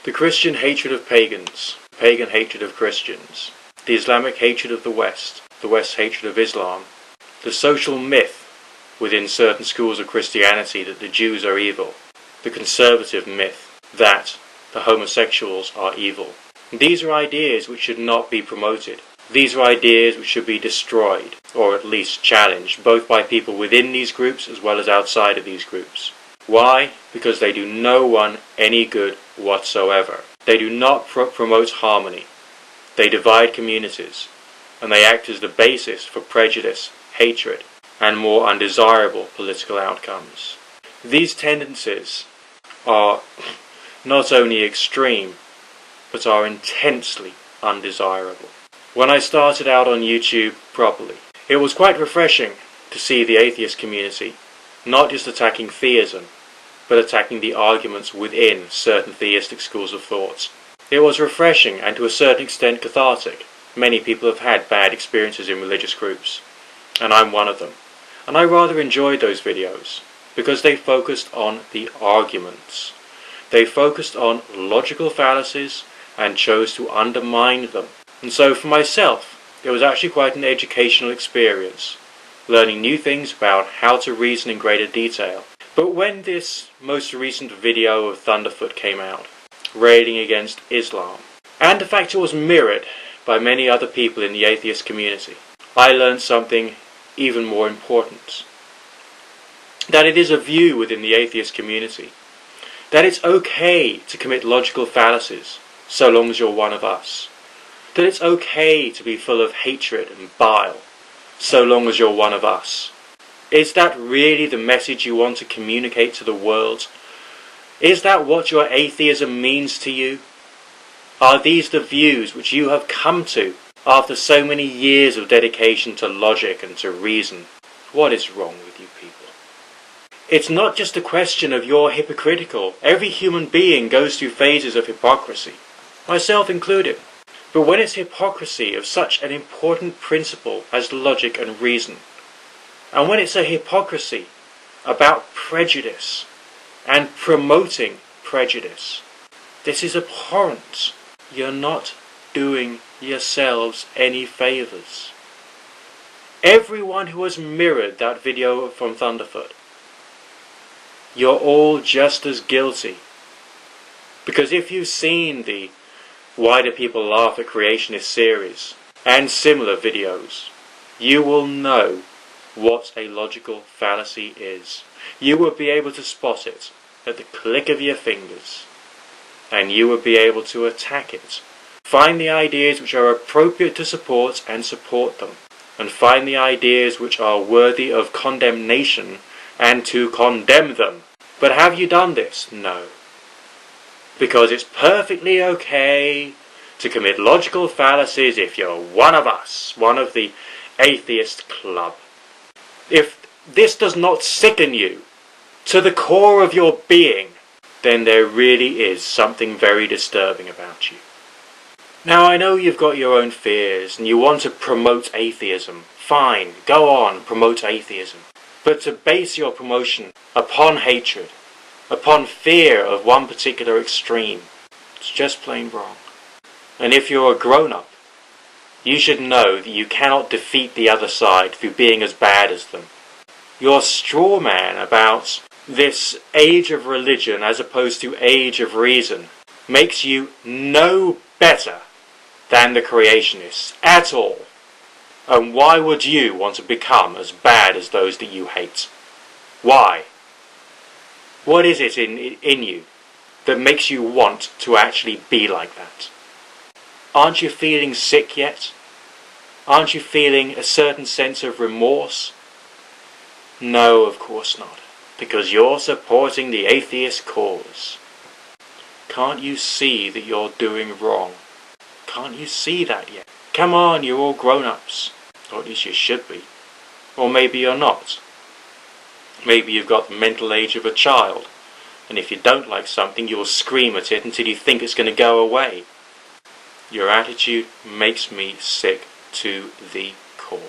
The Christian hatred of pagans, pagan hatred of Christians, the Islamic hatred of the West's hatred of Islam, the social myth within certain schools of Christianity that the Jews are evil, the conservative myth that the homosexuals are evil. These are ideas which should not be promoted. These are ideas which should be destroyed, or at least challenged, both by people within these groups as well as outside of these groups. Why? Because they do no one any good whatsoever. They do not promote harmony. They divide communities, and they act as the basis for prejudice, hatred, and more undesirable political outcomes. These tendencies are not only extreme, but are intensely undesirable. When I started out on YouTube properly, it was quite refreshing to see the atheist community not just attacking theism, but attacking the arguments within certain theistic schools of thought. It was refreshing and to a certain extent cathartic. Many people have had bad experiences in religious groups, and I'm one of them. And I rather enjoyed those videos, because they focused on the arguments. They focused on logical fallacies and chose to undermine them. And so for myself, it was actually quite an educational experience, learning new things about how to reason in greater detail. But when this most recent video of Thunderfoot came out, railing against Islam, and the fact it was mirrored by many other people in the atheist community, I learned something even more important. That it is a view within the atheist community that it's okay to commit logical fallacies so long as you're one of us. That it's okay to be full of hatred and bile so long as you're one of us. Is that really the message you want to communicate to the world? Is that what your atheism means to you? Are these the views which you have come to after so many years of dedication to logic and to reason? What is wrong with you people? It's not just a question of you're hypocritical. Every human being goes through phases of hypocrisy, myself included. But when it's hypocrisy of such an important principle as logic and reason, and when it's a hypocrisy about prejudice and promoting prejudice, this is abhorrent. You're not doing yourselves any favours. Everyone who has mirrored that video from Thunderfoot, you're all just as guilty. Because if you've seen the Why Do People Laugh at Creationist series and similar videos, you will know what a logical fallacy is. You will be able to spot it at the click of your fingers, and you will be able to attack it. Find the ideas which are appropriate to support and support them, and find the ideas which are worthy of condemnation and to condemn them. But have you done this? No. Because it's perfectly okay to commit logical fallacies if you're one of us, one of the atheist club. If this does not sicken you to the core of your being, then there really is something very disturbing about you. Now I know you've got your own fears and you want to promote atheism. Fine, go on, promote atheism. But to base your promotion upon hatred, upon fear of one particular extreme, it's just plain wrong. And if you're a grown-up, you should know that you cannot defeat the other side through being as bad as them. Your straw man about this age of religion as opposed to age of reason makes you no better than the creationists at all. And why would you want to become as bad as those that you hate? Why? What is it in you that makes you want to actually be like that? Aren't you feeling sick yet? Aren't you feeling a certain sense of remorse? No, of course not. Because you're supporting the atheist cause. Can't you see that you're doing wrong? Can't you see that yet? Come on, you're all grown-ups. Or at least you should be. Or maybe you're not. Maybe you've got the mental age of a child. And if you don't like something, you'll scream at it until you think it's going to go away. Your attitude makes me sick to the core.